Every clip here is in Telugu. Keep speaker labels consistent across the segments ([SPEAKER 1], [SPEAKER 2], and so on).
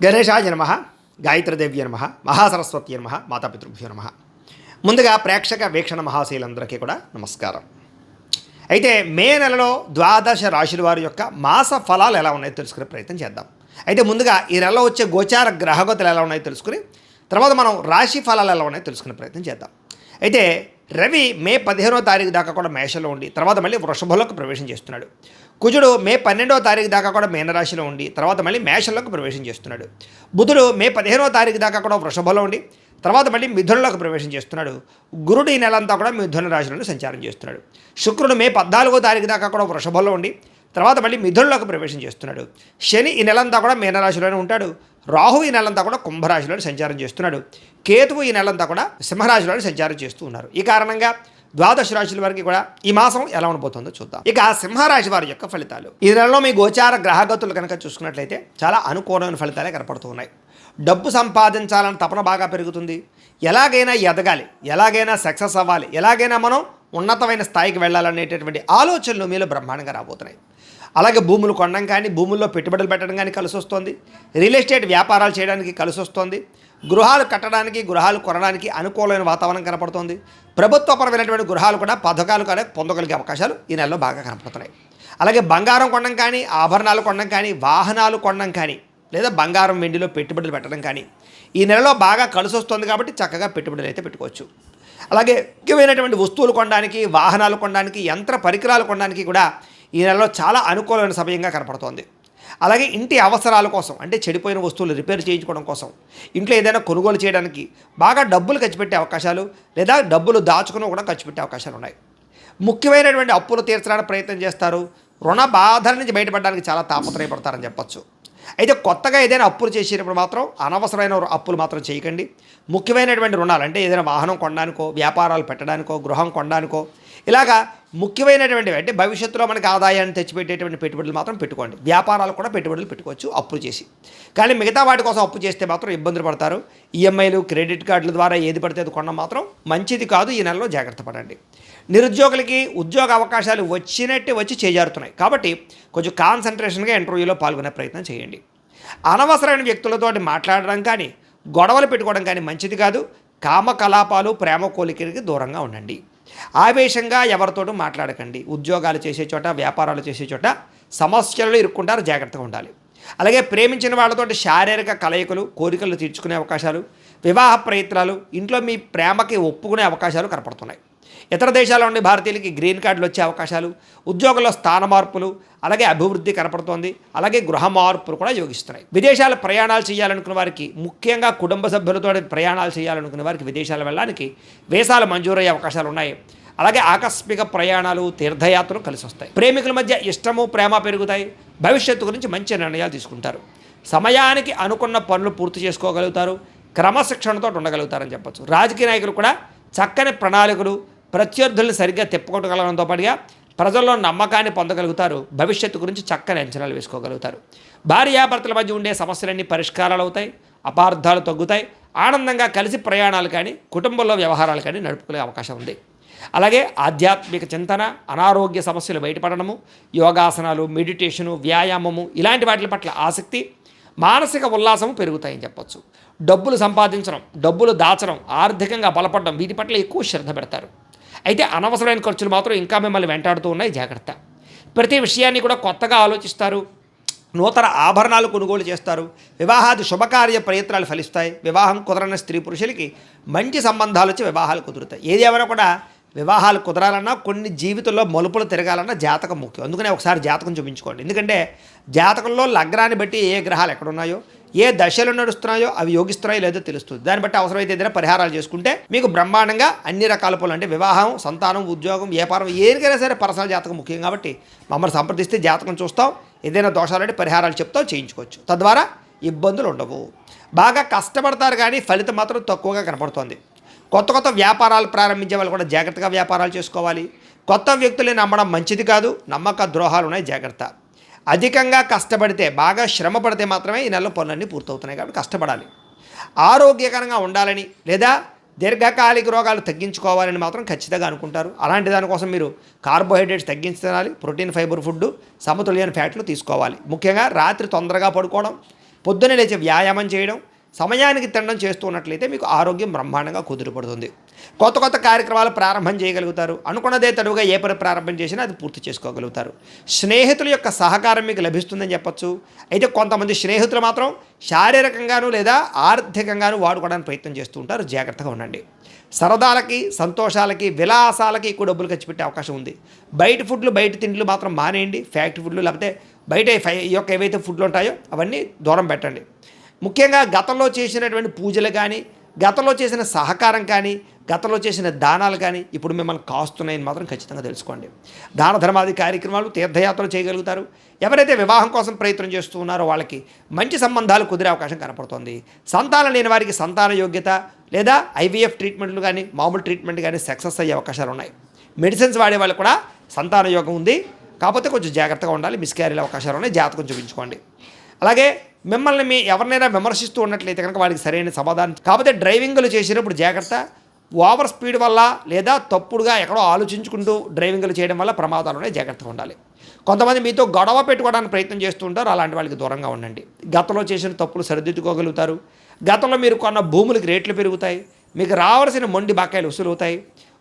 [SPEAKER 1] గణేశాయ నమ, గాయత్రీదేవ్య నమ, మహాసరస్వతి నమ, మాతాపితృభ్యో నమ. ముందుగా ప్రేక్షక వీక్షణ మహాశీలందరికీ కూడా నమస్కారం. అయితే మే నెలలో ద్వాదశ రాశుల వారి యొక్క మాస ఫలాలు ఎలా ఉన్నాయో తెలుసుకునే ప్రయత్నం చేద్దాం. అయితే ముందుగా ఈ నెలలో వచ్చే గోచార గ్రహగతులు ఎలా ఉన్నాయో తెలుసుకుని తర్వాత మనం రాశి ఫలాలు ఎలా ఉన్నాయో తెలుసుకునే ప్రయత్నం చేద్దాం. అయితే రవి మే 15వ తారీఖు దాకా కూడా మేషంలో ఉండి తర్వాత మళ్ళీ వృషభంలోకి ప్రవేశం చేస్తున్నాడు. కుజుడు మే 12వ తారీఖు దాకా కూడా మీనరాశిలో ఉండి తర్వాత మళ్ళీ మేషంలోకి ప్రవేశం చేస్తున్నాడు. బుధుడు మే 15వ తారీఖు దాకా కూడా వృషభంలో ఉండి తర్వాత మళ్ళీ మిథునంలోకి ప్రవేశం చేస్తున్నాడు. గురుడు ఈ నెలంతా కూడా మిథున రాశిలోనే సంచారం చేస్తున్నాడు. శుక్రుడు మే 14వ తారీఖు దాకా కూడా వృషభంలో ఉండి తర్వాత మళ్ళీ మిథునంలోకి ప్రవేశం చేస్తున్నాడు. శని ఈ నెలంతా కూడా మీనరాశిలోనే ఉంటాడు. రాహు ఈ నెలంతా కూడా కుంభరాశిలోనే సంచారం చేస్తున్నాడు. కేతువు ఈ నెలంతా కూడా సింహరాశిలోనే సంచారం చేస్తూ ఉన్నారు. ఈ కారణంగా ద్వాదశ రాశుల వారికి కూడా ఈ మాసం ఎలా ఉండబోతుందో చూద్దాం. ఇక సింహరాశి వారి యొక్క ఫలితాలు. ఈ నెలలో మీ గోచార గ్రహగతులు కనుక చూసుకున్నట్లయితే చాలా అనుకూలమైన ఫలితాలే కనపడుతూ ఉన్నాయి. డబ్బు సంపాదించాలని తపన బాగా పెరుగుతుంది. ఎలాగైనా ఎదగాలి, ఎలాగైనా సక్సెస్ అవ్వాలి, ఎలాగైనా మనం ఉన్నతమైన స్థాయికి వెళ్ళాలనేటటువంటి ఆలోచనలు మీలో బ్రహ్మాండంగా రాబోతున్నాయి. అలాగే భూములు కొనడం కానీ భూముల్లో పెట్టుబడులు పెట్టడం కానీ కలిసి వస్తుంది. రియల్ ఎస్టేట్ వ్యాపారాలు చేయడానికి కలిసి వస్తుంది. గృహాలు కట్టడానికి గృహాలు కొనడానికి అనుకూలమైన వాతావరణం కనపడుతుంది. ప్రభుత్వపరమైనటువంటి గృహాలు కూడా పథకాలు కూడా పొందగలిగే అవకాశాలు ఈ నెలలో బాగా కనపడుతున్నాయి. అలాగే బంగారం కొనడం కానీ ఆభరణాలు కొనడం కానీ వాహనాలు కొనడం కానీ లేదా బంగారం వెండిలో పెట్టుబడులు పెట్టడం కానీ ఈ నెలలో బాగా కలిసి వస్తుంది కాబట్టి చక్కగా పెట్టుబడులు అయితే పెట్టుకోవచ్చు. అలాగే ముఖ్యమైనటువంటి వస్తువులు కొనడానికి వాహనాలు కొనడానికి యంత్ర పరికరాలు కొనడానికి కూడా ఈ నెలలో చాలా అనుకూలమైన సమయంగా కనపడుతోంది. అలాగే ఇంటి అవసరాల కోసం అంటే చెడిపోయిన వస్తువులు రిపేర్ చేయించుకోవడం కోసం ఇంట్లో ఏదైనా కొనుగోలు చేయడానికి బాగా డబ్బులు ఖర్చు పెట్టే అవకాశాలు లేదా డబ్బులు దాచుకుని కూడా ఖర్చు పెట్టే అవకాశాలు ఉన్నాయి. ముఖ్యమైనటువంటి అప్పులు తీర్చడానికి ప్రయత్నం చేస్తారు. రుణ బాధల నుంచి బయటపడడానికి చాలా తాపత్రయపడతారని చెప్పచ్చు. అయితే కొత్తగా ఏదైనా అప్పులు చేసేటప్పుడు మాత్రం అనవసరమైన అప్పులు మాత్రం చేయకండి. ముఖ్యమైనటువంటి రుణాలు అంటే ఏదైనా వాహనం కొనడానికో వ్యాపారాలు పెట్టడానికో గృహం కొనడానికో ఇలాగా ముఖ్యమైనటువంటివి అంటే భవిష్యత్తులో మనకి ఆదాయాన్ని తెచ్చిపెట్టేటువంటి పెట్టుబడులు మాత్రం పెట్టుకోండి. వ్యాపారాలు కూడా పెట్టుబడులు పెట్టుకోవచ్చు అప్పులు చేసి. కానీ మిగతా వాటి కోసం అప్పు చేస్తే మాత్రం ఇబ్బందులు పడతారు. ఈఎంఐలు క్రెడిట్ కార్డుల ద్వారా ఏది పడితే అది కొనడం మాత్రం మంచిది కాదు. ఈ నెలలో జాగ్రత్త పడండి. నిరుద్యోగులకి ఉద్యోగ అవకాశాలు వచ్చినట్టే వచ్చి చేజారుతున్నాయి కాబట్టి కొంచెం కాన్సన్ట్రేషన్గా ఇంటర్వ్యూలో పాల్గొనే ప్రయత్నం చేయండి. అనవసరమైన వ్యక్తులతో మాట్లాడడం కానీ గొడవలు పెట్టుకోవడం కానీ మంచిది కాదు. కామకలాపాలు ప్రేమ కోలికలకి దూరంగా ఉండండి. ఆవేశంగా ఎవరితోటూ మాట్లాడకండి. ఉద్యోగాలు చేసే చోట వ్యాపారాలు చేసే చోట సమస్యలలో ఇరుక్కుంటారు, జాగ్రత్తగా ఉండాలి. అలాగే ప్రేమించిన వాళ్ళతోటి శారీరక కలయికలు కోరికలు తీర్చుకునే అవకాశాలు, వివాహ ప్రయత్నాలు, ఇంట్లో మీ ప్రేమకి ఒప్పుకునే అవకాశాలు కనపడుతున్నాయి. ఇతర దేశాల నుండి భారతీయులకి గ్రీన్ కార్డులు వచ్చే అవకాశాలు, ఉద్యోగంలో స్థాన మార్పులు, అలాగే అభివృద్ధి కనపడుతోంది. అలాగే గృహ మార్పులు కూడా యోగిస్తున్నాయి. విదేశాల ప్రయాణాలు చేయాలనుకున్న వారికి ముఖ్యంగా కుటుంబ సభ్యులతో ప్రయాణాలు చేయాలనుకున్న వారికి విదేశాలు వెళ్ళడానికి వీసాలు మంజూరయ్యే అవకాశాలు ఉన్నాయి. అలాగే ఆకస్మిక ప్రయాణాలు తీర్థయాత్రలు కలిసి వస్తాయి. ప్రేమికుల మధ్య ఇష్టము ప్రేమ పెరుగుతాయి. భవిష్యత్తు గురించి మంచి నిర్ణయాలు తీసుకుంటారు. సమయానికి అనుకున్న పనులు పూర్తి చేసుకోగలుగుతారు. క్రమశిక్షణతో ఉండగలుగుతారని చెప్పచ్చు. రాజకీయ నాయకులు కూడా చక్కని ప్రణాళికలు ప్రత్యర్థులను సరిగ్గా తిప్పుకోగలగడంతో పాటుగా ప్రజల్లో నమ్మకాన్ని పొందగలుగుతారు. భవిష్యత్తు గురించి చక్కని అంచనాలు వేసుకోగలుగుతారు. భార్యాభర్తల మధ్య ఉండే సమస్యలన్నీ పరిష్కారాలు అవుతాయి. అపార్థాలు తగ్గుతాయి. ఆనందంగా కలిసి ప్రయాణాలు కానీ కుటుంబంలో వ్యవహారాలు కానీ నడుపుకునే అవకాశం ఉంది. అలాగే ఆధ్యాత్మిక చింతన, అనారోగ్య సమస్యలు బయటపడడము, యోగాసనాలు, మెడిటేషను, వ్యాయామము ఇలాంటి వాటి పట్ల ఆసక్తి, మానసిక ఉల్లాసము పెరుగుతాయని చెప్పచ్చు. డబ్బులు సంపాదించడం, డబ్బులు దాచడం, ఆర్థికంగా బలపడడం వీటి పట్ల ఎక్కువ శ్రద్ధ పెడతారు. అయితే అనవసరమైన ఖర్చులు మాత్రం ఇంకా మిమ్మల్ని వెంటాడుతూ ఉన్నాయి, జాగ్రత్త. ప్రతి విషయాన్ని కూడా కొత్తగా ఆలోచిస్తారు. నూతన ఆభరణాలు కొనుగోలు చేస్తారు. వివాహాది శుభకార్య ప్రయత్నాలు ఫలిస్తాయి. వివాహం కుదరని స్త్రీ పురుషులకి మంచి సంబంధాలు వచ్చి వివాహాలు కుదురుతాయి. ఏది ఏమైనా కూడా వివాహాలు కుదరాలన్నా కొన్ని జీవితంలో మలుపులు తిరగాలన్నా జాతకం ముఖ్యం. అందుకనే ఒకసారి జాతకం చూపించుకోండి. ఎందుకంటే జాతకంలో లగ్నాన్ని బట్టి ఏ గ్రహాలు ఎక్కడున్నాయో ఏ దశలు నడుస్తున్నాయో అవి యోగిస్తున్నాయో లేదో తెలుస్తుంది. దాన్ని బట్టి అవసరమైతే ఏదైనా పరిహారాలు చేసుకుంటే మీకు బ్రహ్మాండంగా అన్ని రకాల పనులు అంటే వివాహం, సంతానం, ఉద్యోగం, వ్యాపారం ఏరికైనా సరే పర్సనల్ జాతకం ముఖ్యం కాబట్టి మమ్మల్ని సంప్రదిస్తే జాతకం చూస్తాం. ఏదైనా దోషాలంటే పరిహారాలు చెప్తాం, చేయించుకోవచ్చు. తద్వారా ఇబ్బందులు ఉండవు. బాగా కష్టపడతారు కానీ ఫలితం మాత్రం తక్కువగా కనపడుతోంది. కొత్త కొత్త వ్యాపారాలు ప్రారంభించే వాళ్ళు కూడా జాగ్రత్తగా వ్యాపారాలు చేసుకోవాలి. కొత్త వ్యక్తుల్ని నమ్మడం మంచిది కాదు. నమ్మక ద్రోహాలు ఉన్నాయి, జాగ్రత్త. అధికంగా కష్టపడితే బాగా శ్రమ పడితే మాత్రమే ఈ నెలలో పనులన్నీ పూర్తవుతున్నాయి కాబట్టి కష్టపడాలి. ఆరోగ్యకరంగా ఉండాలని లేదా దీర్ఘకాలిక రోగాలు తగ్గించుకోవాలని మాత్రం ఖచ్చితంగా అనుకుంటారు. అలాంటి దానికోసం మీరు కార్బోహైడ్రేట్స్ తగ్గించి తినాలి. ప్రోటీన్, ఫైబర్ ఫుడ్, సమతుల్యమైన ఫ్యాట్లు తీసుకోవాలి. ముఖ్యంగా రాత్రి తొందరగా పడుకోవడం, పొద్దున్నే లేచి వ్యాయామం చేయడం, సమయానికి తినడం చేస్తూ ఉన్నట్లయితే మీకు ఆరోగ్యం బ్రహ్మాండంగా కుదురుపడుతుంది. కొత్త కొత్త కార్యక్రమాలు ప్రారంభం చేయగలుగుతారు. అనుకున్నదే తడువుగా ఏ పని ప్రారంభం చేసినా అది పూర్తి చేసుకోగలుగుతారు. స్నేహితుల యొక్క సహకారం మీకు లభిస్తుందని చెప్పచ్చు. అయితే కొంతమంది స్నేహితులు మాత్రం శారీరకంగాను లేదా ఆర్థికంగాను వాడుకోవడానికి ప్రయత్నం చేస్తూ ఉంటారు. జాగ్రత్తగా ఉండండి. సరదాలకి, సంతోషాలకి, విలాసాలకి ఎక్కువ డబ్బులు ఖర్చు పెట్టే అవకాశం ఉంది. బయట ఫుడ్లు, బయట తిండ్లు మాత్రం మానేయండి. ఫ్యాక్టరీ ఫుడ్లు లేకపోతే బయట ఈ యొక్క ఏవైతే ఫుడ్లు ఉంటాయో అవన్నీ దూరం పెట్టండి. ముఖ్యంగా గతంలో చేసినటువంటి పూజలు కానీ, గతంలో చేసిన సహకారం కానీ, గతంలో చేసిన దానాలు కానీ ఇప్పుడు మిమ్మల్ని కాస్తున్నాయని మాత్రం ఖచ్చితంగా తెలుసుకోండి. దాన ధర్మాది కార్యక్రమాలు, తీర్థయాత్రలు చేయగలుగుతారు. ఎవరైతే వివాహం కోసం ప్రయత్నం చేస్తూ ఉన్నారో వాళ్ళకి మంచి సంబంధాలు కుదిరే అవకాశం కనపడుతోంది. సంతానం లేని వారికి సంతాన యోగ్యత లేదా ఐవీఎఫ్ ట్రీట్మెంట్లు కానీ, మామూలు ట్రీట్మెంట్ కానీ సక్సెస్ అయ్యే అవకాశాలు ఉన్నాయి. మెడిసిన్స్ వాడే వాళ్ళు కూడా సంతాన యోగం ఉంది. కాకపోతే కొంచెం జాగ్రత్తగా ఉండాలి. మిస్క్యారీల అవకాశాలు ఉన్నాయి. జాతకం చూపించుకోండి. అలాగే మిమ్మల్ని ఎవరినైనా విమర్శిస్తూ ఉన్నట్లయితే కనుక వాడికి సరైన సమాధానం. కాకపోతే డ్రైవింగ్లు చేసేటప్పుడు జాగ్రత్త. ఓవర్ స్పీడ్ వల్ల లేదా తప్పుడుగా ఎక్కడో ఆలోచించుకుంటూ డ్రైవింగ్లు చేయడం వల్ల ప్రమాదాలు ఉన్నాయి. జాగ్రత్తగా ఉండాలి. కొంతమంది మీతో గొడవ పెట్టుకోవడానికి ప్రయత్నం చేస్తూ ఉంటారు. అలాంటి వాళ్ళకి దూరంగా ఉండండి. గతంలో చేసిన తప్పులు సరిదిద్దుకోగలుగుతారు. గతంలో మీరు కొన్న భూములకి రేట్లు పెరుగుతాయి. మీకు రావాల్సిన మొండి బకాయిలు వసూలవుతాయి.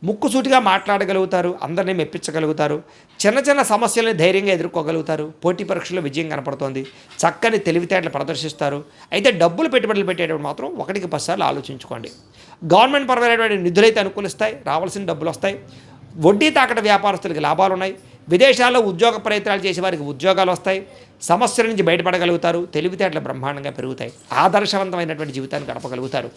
[SPEAKER 1] ముక్కుసూటిగా మాట్లాడగలుగుతారు. అందరినీ మెప్పించగలుగుతారు. చిన్న చిన్న సమస్యల్ని ధైర్యంగా ఎదుర్కోగలుగుతారు. పోటీ పరీక్షల్లో విజయం కనపడుతోంది. చక్కని తెలివితేటలు ప్రదర్శిస్తారు. అయితే డబ్బులు పెట్టుబడులు పెట్టేటప్పుడు మాత్రం 1కి 10 సార్లు ఆలోచించుకోండి. గవర్నమెంట్ పరమైనటువంటి నిధులైతే అనుకూలిస్తాయి. రావాల్సిన డబ్బులు వస్తాయి. వడ్డీ తాకట వ్యాపారస్తులకి లాభాలు ఉన్నాయి. విదేశాల్లో ఉద్యోగ ప్రయత్నాలు చేసే వారికి ఉద్యోగాలు వస్తాయి. సమస్యల నుంచి బయటపడగలుగుతారు. తెలివితేటలు బ్రహ్మాండంగా పెరుగుతాయి. ఆదర్శవంతమైనటువంటి జీవితాన్ని గడపగలుగుతారు.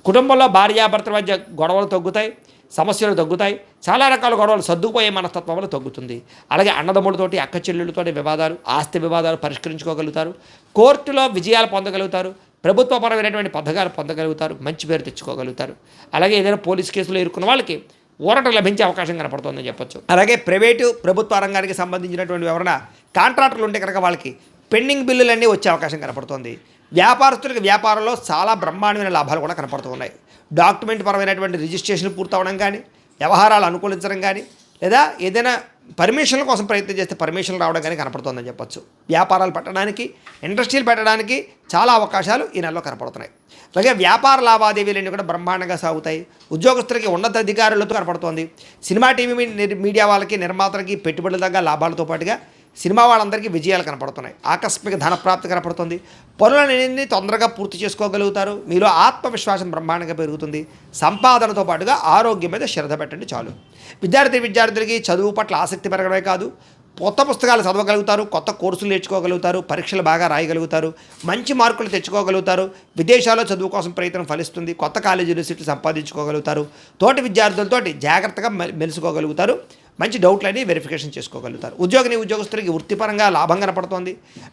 [SPEAKER 1] కుటుంబంలో భార్యాభర్తల మధ్య గొడవలు తగ్గుతాయి. సమస్యలు తగ్గుతాయి. చాలా రకాల గొడవలు సర్దుకుపోయే మనస్తత్వంలో తగ్గుతుంది. అలాగే అన్నదమ్ములతోటి, అక్క చెల్లెళ్ళతోటి వివాదాలు, ఆస్తి వివాదాలు పరిష్కరించుకోగలుగుతారు. కోర్టులో విజయాలు పొందగలుగుతారు. ప్రభుత్వపరమైనటువంటి పథకాలు పొందగలుగుతారు. మంచి పేరు తెచ్చుకోగలుగుతారు. అలాగే ఏదైనా పోలీస్ కేసులో ఇరుక్కున్న వాళ్ళకి ఊరట లభించే అవకాశం కనపడుతుందని చెప్పొచ్చు. అలాగే ప్రైవేటు, ప్రభుత్వ రంగానికి సంబంధించినటువంటి ఎవరైనా కాంట్రాక్టర్లు ఉంటే కనుక వాళ్ళకి పెండింగ్ బిల్లులన్నీ వచ్చే అవకాశం కనపడుతుంది. వ్యాపారస్తులకి వ్యాపారంలో చాలా బ్రహ్మాండమైన లాభాలు కూడా కనపడుతూ ఉన్నాయి. డాక్యుమెంట్ పరమైనటువంటి రిజిస్ట్రేషన్ పూర్తవడం కానీ, వ్యవహారాలు అనుకూలించడం కానీ, లేదా ఏదైనా పర్మిషన్ల కోసం ప్రయత్నం చేస్తే పర్మిషన్లు రావడం కానీ కనపడుతుందని చెప్పొచ్చు. వ్యాపారాలు పెట్టడానికి, ఇండస్ట్రీలు పెట్టడానికి చాలా అవకాశాలు ఈ నెలలో కనపడుతున్నాయి. అలాగే వ్యాపార లావాదేవీలన్నీ కూడా బ్రహ్మాండంగా సాగుతాయి. ఉద్యోగస్తులకి ఉన్నతాధికారులతో కనపడుతోంది. సినిమా టీవీ మీడియా వాళ్ళకి, నిర్మాతలకి పెట్టుబడుల దగ్గర లాభాలతో పాటుగా సినిమా వాళ్ళందరికీ విజయాలు కనపడుతున్నాయి. ఆకస్మిక ధనప్రాప్తి కనపడుతుంది. పనులన్నీ తొందరగా పూర్తి చేసుకోగలుగుతారు. మీలో ఆత్మవిశ్వాసం బ్రహ్మాండంగా పెరుగుతుంది. సంపాదనతో పాటుగా ఆరోగ్యం మీద శ్రద్ధ పెట్టండి చాలు. విద్యార్థులకి చదువు పట్ల ఆసక్తి పెరగడమే కాదు, కొత్త పుస్తకాలు చదవగలుగుతారు. కొత్త కోర్సులు నేర్చుకోగలుగుతారు. పరీక్షలు బాగా రాయగలుగుతారు. మంచి మార్కులు తెచ్చుకోగలుగుతారు. విదేశాల్లో చదువు కోసం ప్రయత్నం ఫలిస్తుంది. కొత్త కాలేజీలు సీట్లు సంపాదించుకోగలుగుతారు. తోటి విద్యార్థులతోటి జాగ్రత్తగా మెలుసుకోగలుగుతారు. మంచి డౌట్లని వెరిఫికేషన్ చేసుకోగలుగుతారు. ఉద్యోగస్తులకి వృత్తిపరంగా లాభం కనపడుతోంది.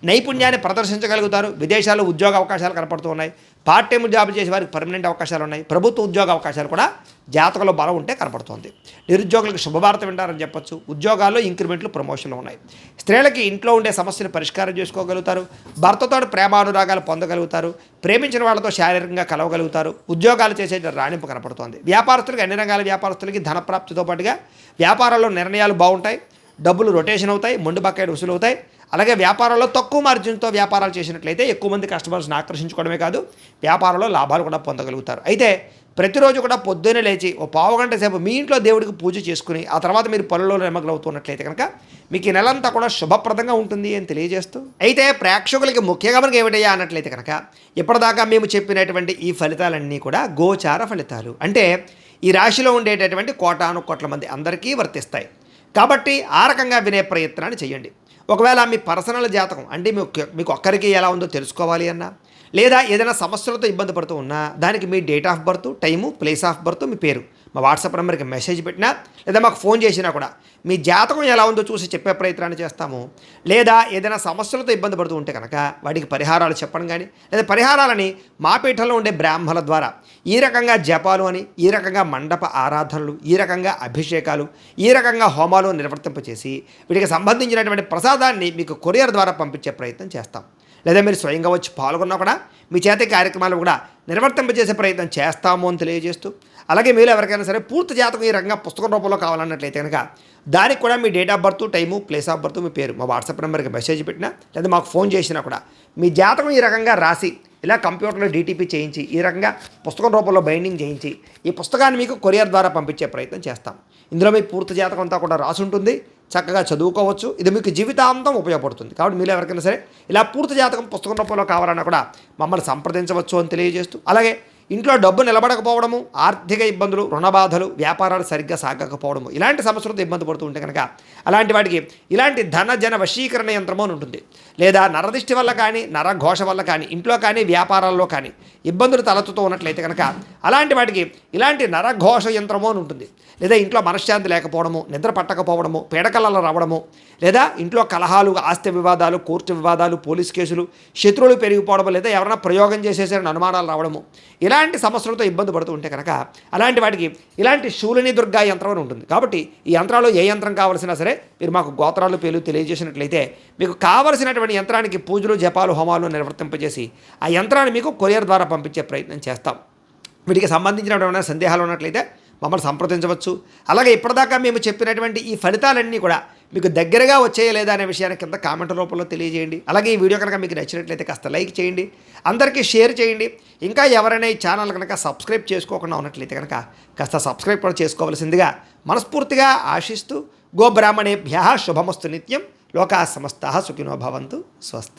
[SPEAKER 1] నైపుణ్యాన్ని ప్రదర్శించగలుగుతారు. విదేశాల్లో ఉద్యోగ అవకాశాలు కనపడుతూ ఉన్నాయి. పార్ట్ టైం జాబ్ చేసే వారికి పర్మనెంట్ అవకాశాలు ఉన్నాయి. ప్రభుత్వ ఉద్యోగ అవకాశాలు కూడా జాతకంలో బలం ఉంటే కనపడుతోంది. నిరుద్యోగులకు శుభవార్త వింటారని చెప్పొచ్చు. ఉద్యోగాల్లో ఇంక్రిమెంట్లు, ప్రమోషన్లు ఉన్నాయి. స్త్రీలకి ఇంట్లో ఉండే సమస్యలు పరిష్కారం చేసుకోగలుగుతారు. భర్తతో ప్రేమానురాగాలు పొందగలుగుతారు. ప్రేమించిన వాళ్ళతో శారీరకంగా కలవగలుగుతారు. ఉద్యోగాలు చేసే రాణింపు కనపడుతోంది. వ్యాపారస్తులకి, అన్ని రంగాల వ్యాపారస్తులకి ధనప్రాప్తితో పాటుగా వ్యాపారాల్లో నిర్ణయాలు బాగుంటాయి. డబ్బులు రొటేషన్ అవుతాయి. మొండి బకాయిలు వసూలు అవుతాయి. అలాగే వ్యాపారంలో తక్కువ మార్జిన్తో వ్యాపారాలు చేసినట్లయితే ఎక్కువ మంది కస్టమర్స్ని ఆకర్షించుకోవడమే కాదు, వ్యాపారంలో లాభాలు కూడా పొందగలుగుతారు. అయితే ప్రతిరోజు కూడా పొద్దున్నే లేచి ఓ పావుగంట సేపు మీ ఇంట్లో దేవుడికి పూజ చేసుకుని ఆ తర్వాత మీరు పనుల్లో నిమగ్నమవుతున్నట్లయితే కనుక మీకు ఈ నెలంతా కూడా శుభప్రదంగా ఉంటుంది అని తెలియజేస్తూ, అయితే ప్రేక్షకులకి ముఖ్యంగా మనకి ఏమిటయ్యా అన్నట్లయితే కనుక ఇప్పటిదాకా మేము చెప్పినటువంటి ఈ ఫలితాలన్నీ కూడా గోచార ఫలితాలు. అంటే ఈ రాశిలో ఉండేటటువంటి కోటాను కోట్ల మంది అందరికీ వర్తిస్తాయి. కాబట్టి ఆ రకంగా వినే ప్రయత్నాన్ని చేయండి. ఒకవేళ మీ పర్సనల్ జాతకం అంటే మీకు ఒక్కరికి ఎలా ఉందో తెలుసుకోవాలి అన్నా, లేదా ఏదైనా సమస్యలతో ఇబ్బంది పడుతూ ఉన్నా దానికి మీ date of birth, time, place of birth, మీ పేరు మా వాట్సాప్ నెంబర్కి మెసేజ్ పెట్టినా లేదా మాకు ఫోన్ చేసినా కూడా మీ జాతకం ఎలా ఉందో చూసి చెప్పే ప్రయత్నాన్ని చేస్తాము. లేదా ఏదైనా సమస్యలతో ఇబ్బంది పడుతూ ఉంటే కనుక వాటికి పరిహారాలు చెప్పడం కానీ, లేదా పరిహారాలని మా పీఠంలో ఉండే బ్రాహ్మణుల ద్వారా ఈ రకంగా జపాలు అని, ఈ రకంగా మండప ఆరాధనలు, ఈ రకంగా అభిషేకాలు, ఈ రకంగా హోమాలు నిర్వర్తింపచేసి వీటికి సంబంధించినటువంటి ప్రసాదాన్ని మీకు కొరియర్ ద్వారా పంపించే ప్రయత్నం చేస్తాం. లేదా మీరు స్వయంగా వచ్చి పాల్గొన్నా కూడా మీ చేత ఈ కార్యక్రమాలు కూడా నిర్వర్తింపజేసే ప్రయత్నం చేస్తాము అని తెలియజేస్తూ, అలాగే మీరు ఎవరికైనా సరే పూర్తి జాతకం ఈ రకంగా పుస్తకం రూపంలో కావాలన్నట్లయితే కనుక దానికి కూడా మీ date of birth, time, place of birth, మీ పేరు మా వాట్సాప్ నెంబర్కి మెసేజ్ పెట్టినా లేదా మాకు ఫోన్ చేసినా కూడా మీ జాతకం ఈ రకంగా రాసి ఇలా కంప్యూటర్లో డీటీపీ చేయించి ఈ రకంగా పుస్తకం రూపంలో బైండింగ్ చేయించి ఈ పుస్తకాన్ని మీకు కొరియర్ ద్వారా పంపించే ప్రయత్నం చేస్తాం. ఇందులో మీ పూర్తి జాతకం అంతా కూడా రాసి ఉంటుంది, చక్కగా చదువుకోవచ్చు. ఇది మీకు జీవితాంతం ఉపయోగపడుతుంది. కాబట్టి మీరు ఎవరికైనా సరే ఇలా పూర్తి జాతకం పుస్తకం రూపంలో కావాలన్నా కూడా మమ్మల్ని సంప్రదించవచ్చు అని తెలియజేస్తూ, అలాగే ఇంట్లో డబ్బు నిలబడకపోవడము, ఆర్థిక ఇబ్బందులు, రుణ బాధలు, వ్యాపారాలు సరిగ్గా సాగకపోవడము, ఇలాంటి సమస్యలతో ఇబ్బంది పడుతూ ఉంటే కనుక అలాంటి వాటికి ఇలాంటి ధన జన వశీకరణ యంత్రము అని ఉంటుంది. లేదా నరదిష్టి వల్ల కానీ, నరఘోష వల్ల కానీ, ఇంట్లో కానీ వ్యాపారాల్లో కానీ ఇబ్బందులు తలెత్తుతూ ఉన్నట్లయితే కనుక అలాంటి వాటికి ఇలాంటి నరఘోష యంత్రము అని ఉంటుంది. లేదా ఇంట్లో మనశ్శాంతి లేకపోవడము, నిద్ర పట్టకపోవడము, పీడకలలో రావడము, లేదా ఇంట్లో కలహాలు, ఆస్తి వివాదాలు, కోర్టు వివాదాలు, పోలీస్ కేసులు, శత్రువులు పెరిగిపోవడము, లేదా ఎవరైనా ప్రయోగం చేసేసారని అనుమానాలు రావడము, ఇలాంటి సమస్యలతో ఇబ్బంది పడుతూ ఉంటే కనుక అలాంటి వాటికి ఇలాంటి శూలిని దుర్గా యంత్రం అని ఉంటుంది. కాబట్టి ఈ యంత్రాలు ఏ యంత్రం కావాల్సినా సరే మీరు మాకు గోత్రాలు పేర్లు తెలియజేసినట్లయితే మీకు కావలసినటువంటి యంత్రానికి పూజలు, జపాలు, హోమాలు నిర్వర్తింపజేసి ఆ యంత్రాన్ని మీకు కొరియర్ ద్వారా పంపించే ప్రయత్నం చేస్తాం. వీటికి సంబంధించినటువంటి సందేహాలు ఉన్నట్లయితే మమ్మల్ని సంప్రదించవచ్చు. అలాగే ఇప్పటిదాకా మేము చెప్పినటువంటి ఈ ఫలితాలన్నీ కూడా మీకు దగ్గరగా వచ్చేయ లేదా అనే విషయాన్ని కింద కామెంట్ రూపంలో తెలియజేయండి. అలాగే ఈ వీడియో కనుక మీకు నచ్చినట్లయితే కాస్త లైక్ చేయండి, అందరికీ షేర్ చేయండి. ఇంకా ఎవరైనా ఈ ఛానల్ కనుక సబ్స్క్రైబ్ చేసుకోకుండా ఉన్నట్లయితే కనుక కాస్త సబ్స్క్రైబ్ కూడా చేసుకోవాల్సిందిగా మనస్ఫూర్తిగా ఆశిస్తూ, గోబ్రాహ్మణేభ్యః శుభమస్తు నిత్యం, లోకాః సమస్తాః సుఖినో భవంతు. స్వస్తి.